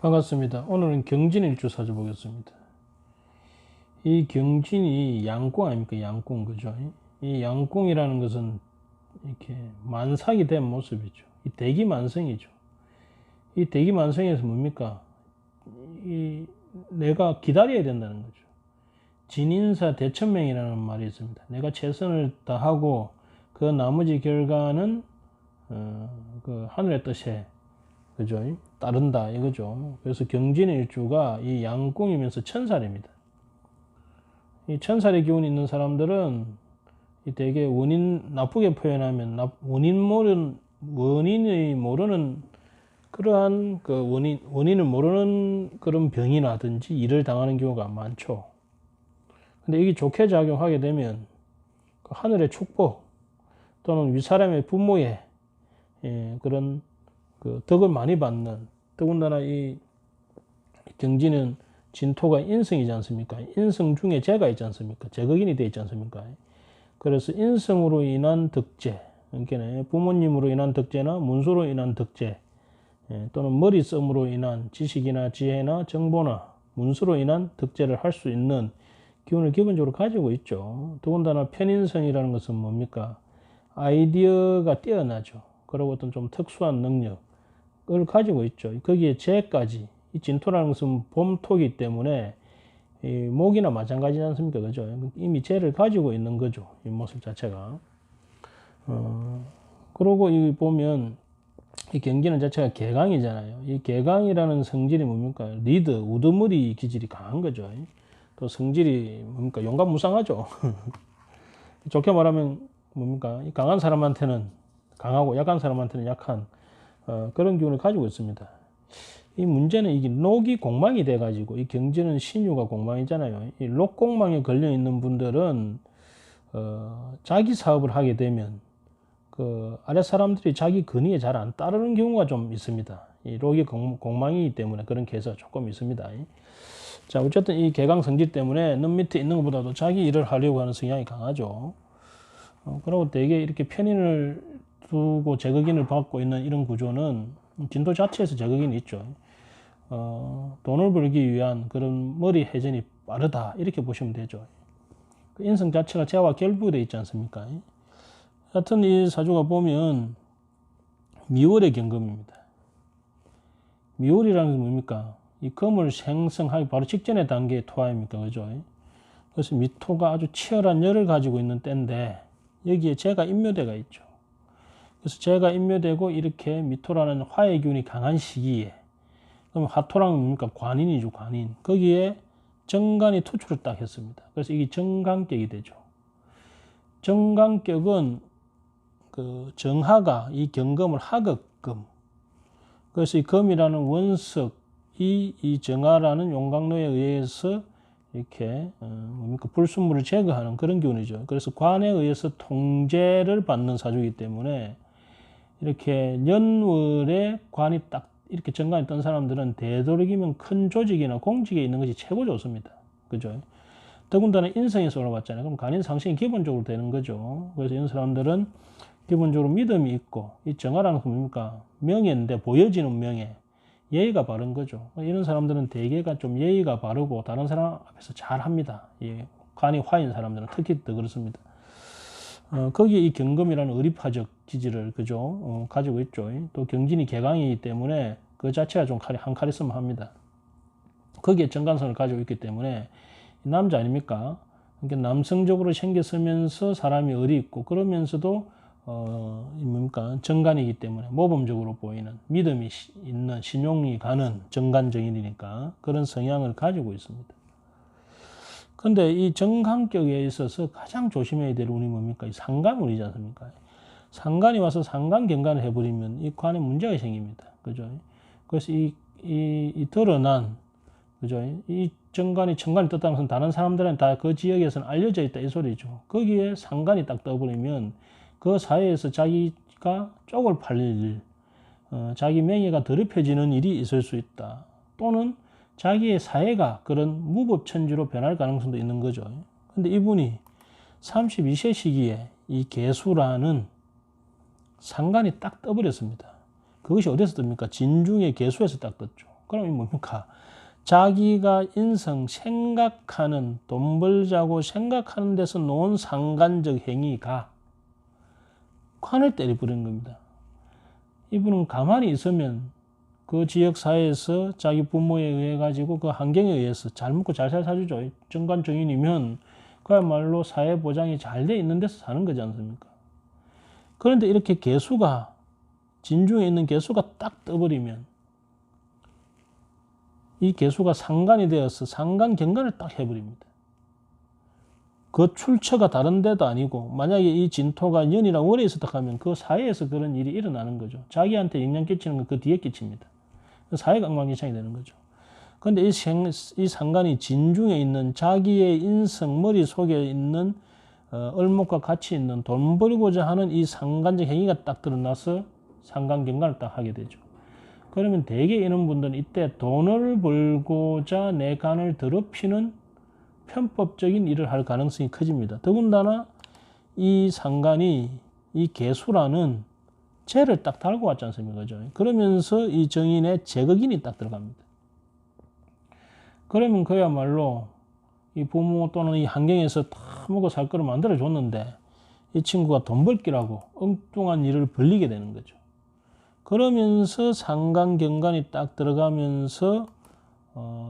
반갑습니다. 오늘은 경진일주 사주보겠습니다. 이 경진이 양궁 아닙니까? 양궁, 그죠? 이 양궁이라는 것은 이렇게 만삭이 된 모습이죠. 이 대기만성이죠. 이 대기만성에서 뭡니까? 내가 기다려야 된다는 거죠. 진인사 대천명이라는 말이 있습니다. 내가 최선을 다하고 그 나머지 결과는 그 하늘의 뜻에, 그죠? 따른다 이거죠. 그래서 경진일주가 이 양궁이면서 천살입니다. 이 천살의 기운이 있는 사람들은 이 되게 나쁘게 표현하면 원인이 모르는 그러한 그 원인을 모르는 그런 병이라든지 일을 당하는 경우가 많죠. 근데 이게 좋게 작용하게 되면 그 하늘의 축복 또는 윗사람의 부모의 그런 그 덕을 많이 받는, 더군다나 이 경진은 진토가 인성이지 않습니까? 인성 중에 재가 있지 않습니까? 재극인이 되어 있지 않습니까? 그래서 인성으로 인한 덕재, 그러니까 부모님으로 인한 덕재나 문서로 인한 덕재, 또는 머리씀으로 인한 지식이나 지혜나 정보나 문서로 인한 덕재를 할 수 있는 기운을 기본적으로 가지고 있죠. 더군다나 편인성이라는 것은 뭡니까? 아이디어가 뛰어나죠. 그리고 어떤 좀 특수한 능력을 가지고 있죠. 거기에 재까지, 이 진토라는 것은 봄토기 때문에 이 목이나 마찬가지지 않습니까? 그죠? 이미 재를 가지고 있는 거죠. 이 모습 자체가. 그러고 이 보면 이 경기는 자체가 개강이잖아요. 이 개강이라는 성질이 뭡니까? 리드, 우두머리 기질이 강한 거죠. 또 성질이 뭡니까? 용감무쌍하죠. 좋게 말하면 뭡니까? 이 강한 사람한테는 강하고 약한 사람한테는 약한 그런 기운을 가지고 있습니다. 이 문제는 이게 녹이 공망이 돼가지고, 이 경진은 신유가 공망이잖아요. 이 녹공망에 걸려 있는 분들은 자기 사업을 하게 되면 그 아랫 사람들이 자기 근의에 잘 안 따르는 경우가 좀 있습니다. 이 녹이 공망이기 때문에 그런 케이스가 조금 있습니다. 자, 어쨌든 이 개강 성질 때문에 는 밑에 있는 것보다도 자기 일을 하려고 하는 성향이 강하죠. 그리고 되게 이렇게 편인을 두고 재극인을 받고 있는 이런 구조는 진도 자체에서 재극인이 있죠. 돈을 벌기 위한 그런 머리 회전이 빠르다 이렇게 보시면 되죠. 그 인성 자체가 재와 결부되어 있지 않습니까? 하여튼 이 사주가 보면 미월의 경금입니다. 미월이라는 게 뭡니까? 이 금을 생성하기 바로 직전의 단계의 토화입니까? 그죠? 그래서 미토가 아주 치열한 열을 가지고 있는 때인데 여기에 재가 인묘대가 있죠. 그래서 재가 인묘되고 이렇게 미토라는 화의 기운이 강한 시기에, 그럼 화토랑 뭡니까? 관인이죠, 관인. 거기에 정관이 투출을 딱 했습니다. 그래서 이게 정관격이 되죠. 정관격은 그 정화가 이 경금을 하극금. 그래서 이 금이라는 원석이 이 정화라는 용광로에 의해서 이렇게 뭡니까? 불순물을 제거하는 그런 기운이죠. 그래서 관에 의해서 통제를 받는 사주이기 때문에 이렇게 년월에 관이 딱 이렇게 정관이 뜬 사람들은 되도록이면 큰 조직이나 공직에 있는 것이 최고 좋습니다. 그죠? 더군다나 인성에서 올라왔잖아요. 그럼 간인 상승이 기본적으로 되는 거죠. 그래서 이런 사람들은 기본적으로 믿음이 있고, 이 정화라는 건 뭡니까? 명예인데 보여지는 명예. 예의가 바른 거죠. 이런 사람들은 대개가 좀 예의가 바르고 다른 사람 앞에서 잘 합니다. 간이 화인 사람들은 특히 더 그렇습니다. 거기에 이 경금이라는 의리파적 기질을, 그죠? 가지고 있죠. 또 경진이 개강이기 때문에 그 자체가 좀 한 카리스마 합니다. 거기에 정관성을 가지고 있기 때문에 남자 아닙니까? 그러니까 남성적으로 생겼으면서 사람이 의리 있고, 그러면서도 뭡니까? 정관이기 때문에 모범적으로 보이는, 믿음이 있는, 신용이 가는 정관정인이니까 그런 성향을 가지고 있습니다. 근데 이 정관격에 있어서 가장 조심해야 될 운이 뭡니까? 이 상관운이지 않습니까? 상관이 와서 상관경관을 해버리면 이 관에 문제가 생깁니다. 그죠? 그래서 이 드러난, 그죠? 이 정관이 천간이 떴다는 것은 다른 사람들은 다 그 지역에서는 알려져 있다 이 소리죠. 거기에 상관이 딱 떠버리면 그 사회에서 자기가 쪽을 팔릴 일, 자기 명예가 더럽혀지는 일이 있을 수 있다. 또는 자기의 사회가 그런 무법천지로 변할 가능성도 있는 거죠. 근데 이분이 32세 시기에 이 개수라는 상관이 딱 떠버렸습니다. 그것이 어디서 뜹니까? 진중의 개수에서 딱 떴죠. 그럼 이게 뭡니까? 자기가 인성 생각하는, 돈 벌자고 생각하는 데서 놓은 상간적 행위가 관을 때려버리는 겁니다. 이분은 가만히 있으면 그 지역 사회에서 자기 부모에 의해 가지고 그 환경에 의해서 잘 먹고 잘 사주죠. 정관 정인이면 그야말로 사회 보장이 잘 돼 있는 데서 사는 거지 않습니까? 그런데 이렇게 개수가, 진중에 있는 개수가 딱 떠버리면 이 개수가 상간이 되어서 상간 경간을 딱 해버립니다. 그 출처가 다른 데도 아니고, 만약에 이 진토가 년이랑 월에 있었다 하면 그 사회에서 그런 일이 일어나는 거죠. 자기한테 영향 끼치는 건 그 뒤에 끼칩니다. 사회가 엉망진창이 되는 거죠. 그런데 이 상간이 진중에 있는 자기의 인성, 머릿속에 있는 얼목과 같이 있는 돈 벌고자 하는 이 상간적 행위가 딱 드러나서 상간경간을 딱 하게 되죠. 그러면 대개 이런 분들은 이때 돈을 벌고자 내 간을 더럽히는 편법적인 일을 할 가능성이 커집니다. 더군다나 이 상간이 이 개수라는 죄를 딱 달고 왔지 않습니까? 그죠? 그러면서 이 정인의 제거긴이 딱 들어갑니다. 그러면 그야말로 이 부모 또는 이 환경에서 다 먹고 살 거를 만들어 줬는데 이 친구가 돈 벌기라고 엉뚱한 일을 벌리게 되는 거죠. 그러면서 상간경간이 딱 들어가면서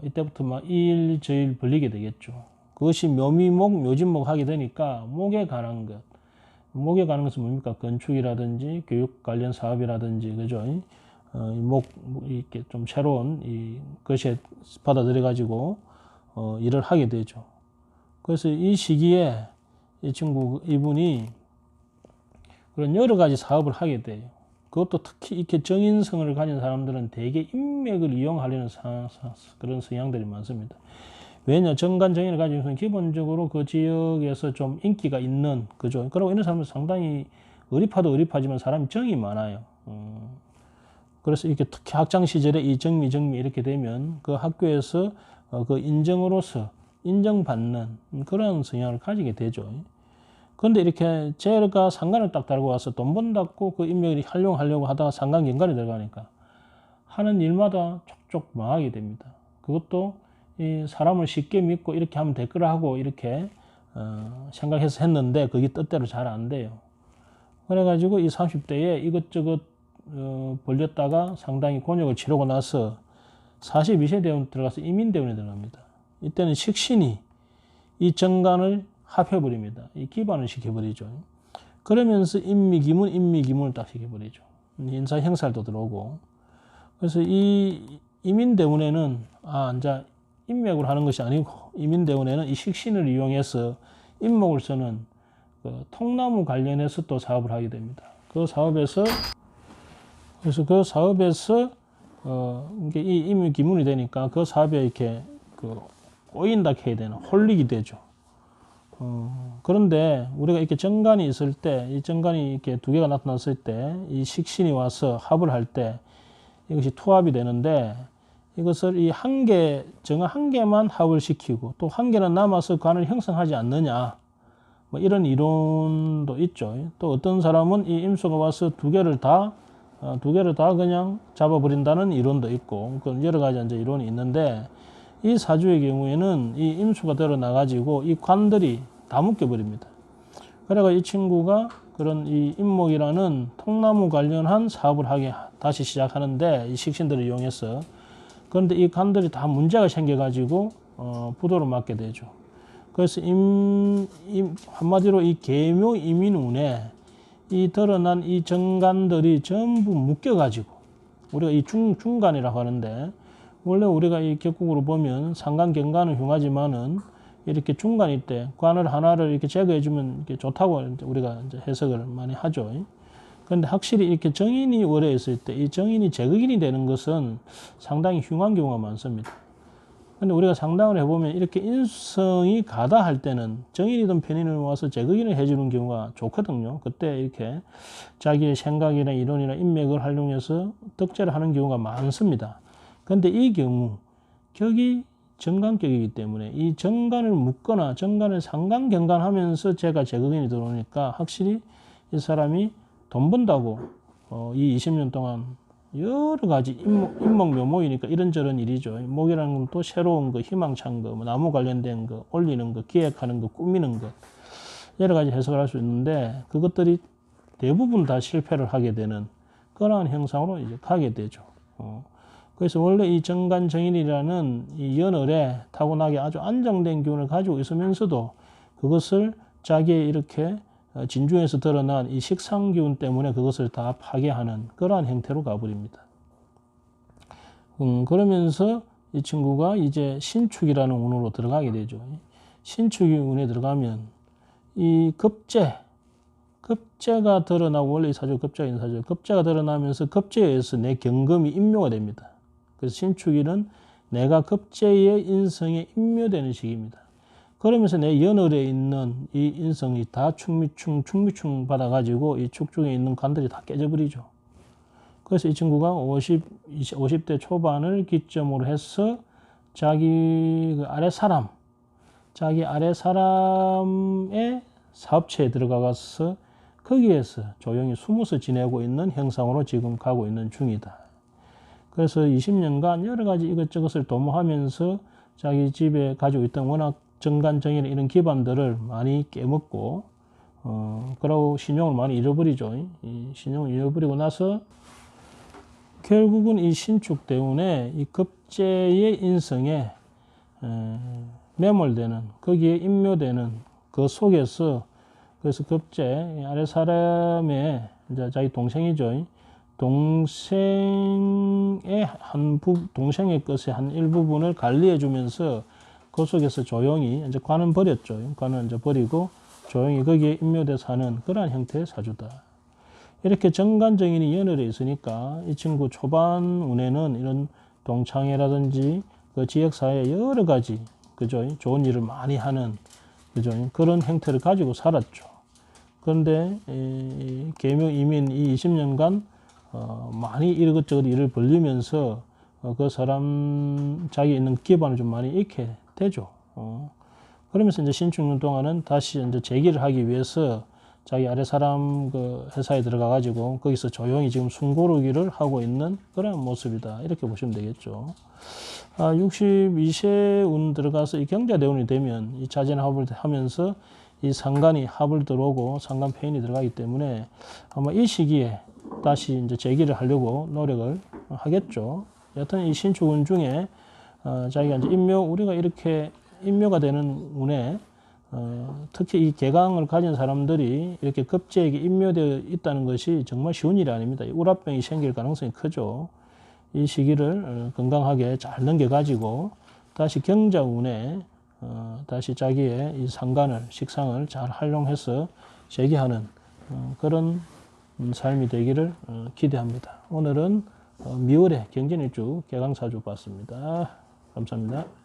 이때부터 막 일저일 벌리게 되겠죠. 그것이 묘미목, 묘진목 하게 되니까 목에 관한 것. 목에 관한 것은 뭡니까? 건축이라든지 교육 관련 사업이라든지, 그죠? 이렇게 좀 새로운 것에 받아들여가지고 일을 하게 되죠. 그래서 이 시기에 이분이 그런 여러 가지 사업을 하게 돼요. 그것도 특히 이렇게 정인성을 가진 사람들은 대개 인맥을 이용하려는 그런 성향들이 많습니다. 왜냐? 정관 정인을 가진 사람은 기본적으로 그 지역에서 좀 인기가 있는, 그죠? 그리고 이런 사람은 상당히 의리파도 의리파지만 사람이 정이 많아요. 그래서 이렇게 특히 학창 시절에 이 정미 이렇게 되면 그 학교에서 그 인정으로서 인정받는 그런 성향을 가지게 되죠. 그런데 이렇게 제가 상관을 딱 달고 와서 돈 번다고 그 인맥을 활용하려고 하다가 상관경관이 들어가니까 하는 일마다 촉촉 망하게 됩니다. 그것도 이 사람을 쉽게 믿고 이렇게 하면 될 거라 하고 이렇게 생각해서 했는데 그게 뜻대로 잘 안 돼요. 그래가지고 이 30대에 이것저것 벌렸다가 상당히 곤욕을 치르고 나서 42세 대원 들어가서 이민대원에 들어갑니다. 이때는 식신이 이 정관을 합해버립니다. 이 기반을 시켜버리죠. 그러면서 인미기문을 딱 시켜버리죠. 인사 형살도 들어오고. 그래서 이 이민대원에는 이제 인맥으로 하는 것이 아니고 이민대원에는 이 식신을 이용해서 인목을 쓰는 그 통나무 관련해서 또 사업을 하게 됩니다. 그 사업에서 이게 이 인미기문이 되니까 그 사업에 이렇게 꼬인다 해야 되나 홀리게 되죠. 그런데 우리가 이렇게 정관이 있을 때, 이 정관이 이렇게 두 개가 나타났을 때, 이 식신이 와서 합을 할 때 이것이 투합이 되는데 이것을 이 정관 한 개만 합을 시키고 또 한 개는 남아서 관을 형성하지 않느냐. 뭐 이런 이론도 있죠. 또 어떤 사람은 이 임수가 와서 두 개를 다 그냥 잡아버린다는 이론도 있고, 여러 가지 이제 이론이 있는데 이 사주의 경우에는 이 임수가 들어나가지고 이 관들이 다 묶여버립니다. 그래가 이 친구가 그런 이 임목이라는 통나무 관련한 사업을 하게 다시 시작하는데 이 식신들을 이용해서 그런데 이 관들이 다 문제가 생겨가지고 부도를 맞게 되죠. 그래서 한마디로 이 계묘 이민운에 이 드러난 이 정관들이 전부 묶여가지고 우리가 이 중간이라고 하는데 원래 우리가 이 격국으로 보면 상관 경관은 흉하지만은 이렇게 중간일 때 관을 하나를 이렇게 제거해주면 이렇게 좋다고 우리가 이제 해석을 많이 하죠. 그런데 확실히 이렇게 정인이 월에 있을 때 이 정인이 제거인이 되는 것은 상당히 흉한 경우가 많습니다. 근데 우리가 상담을 해보면 이렇게 인성이 가다 할 때는 정인이든 편인을 와서 제거인을 해주는 경우가 좋거든요. 그때 이렇게 자기의 생각이나 이론이나 인맥을 활용해서 덕제를 하는 경우가 많습니다. 그런데 이 경우 격이 정관격이기 때문에 이 정관을 묶거나 정관을 상관경관하면서 제가 제거인이 들어오니까 확실히 이 사람이 돈 번다고 이 20년 동안 여러 가지 인목묘목이니까 이런저런 일이죠. 목이라는 건 또 새로운 거, 희망찬 거, 뭐 나무 관련된 거, 올리는 거, 기획하는 거, 꾸미는 것, 여러 가지 해석을 할 수 있는데 그것들이 대부분 다 실패를 하게 되는 그러한 형상으로 이제 가게 되죠. 그래서 원래 이 정관정인이라는 이 연월에 타고나게 아주 안정된 기운을 가지고 있으면서도 그것을 자기의 이렇게 진중에서 드러난 이 식상기운 때문에 그것을 다 파괴하는 그러한 형태로 가버립니다. 그러면서 이 친구가 이제 신축이라는 운으로 들어가게 되죠. 신축이 운에 들어가면 이 급제가 드러나고 원래 이 사주 급제가 있는 사주 급제가 드러나면서 급제에 의해서 내 경금이 인묘가 됩니다. 그래서 신축일은 내가 급제의 인성에 인묘되는 시기입니다. 그러면서 내 연월에 있는 이 인성이 다 충미충 받아가지고 이 축 중에 있는 관들이 다 깨져버리죠. 그래서 이 친구가 50대 초반을 기점으로 해서 자기 아래 사람의 사업체에 들어가서 거기에서 조용히 숨어서 지내고 있는 형상으로 지금 가고 있는 중이다. 그래서 20년간 여러 가지 이것저것을 도모하면서 자기 집에 가지고 있던 워낙 정관정인 이런 기반들을 많이 깨먹고 그러고 신용을 많이 잃어버리죠. 이 신용을 잃어버리고 나서 결국은 이 신축 때문에 이 급제의 인성에 매몰되는 거기에 인묘되는 그 속에서 그래서 급제 아래 사람의 이제 자기 동생이죠. 동생의 것의 한 일부분을 관리해 주면서 그 속에서 조용히 이제 관은 버렸죠. 관은 이제 버리고 조용히 거기에 인묘돼 사는 그러한 형태의 사주다. 이렇게 정관정인이 연월에 있으니까 이 친구 초반 운에는 이런 동창회라든지 그 지역사회에 여러 가지 그죠 좋은 일을 많이 하는 그죠 그런 형태를 가지고 살았죠. 그런데 계묘 이민 이 20년간 많이 이것저것 일을 벌리면서 그 사람 자기 있는 기반을 좀 많이 잃게 되죠. 그러면서 이제 신축년 동안은 다시 이제 재기를 하기 위해서 자기 아래 사람 그 회사에 들어가 가지고 거기서 조용히 지금 숨고르기를 하고 있는 그런 모습이다. 이렇게 보시면 되겠죠. 62세 운 들어가서 이 경자대운이 되면 이 자전합을 하면서 이 상간이 합을 들어오고 상간 패인이 들어가기 때문에 아마 이 시기에 다시 이제 재기를 하려고 노력을 하겠죠. 여튼 이 신축운 중에 자기가 이제 우리가 이렇게 인묘가 되는 운에 특히 이 개강을 가진 사람들이 이렇게 급제에게 인묘되어 있다는 것이 정말 쉬운 일이 아닙니다. 우라병이 생길 가능성이 크죠. 이 시기를 건강하게 잘 넘겨가지고 다시 경자운에 다시 자기의 이 상관을 식상을 잘 활용해서 재기하는 그런 삶이 되기를 기대합니다. 오늘은 미월의 경진일주 개강사주 봤습니다. 감사합니다.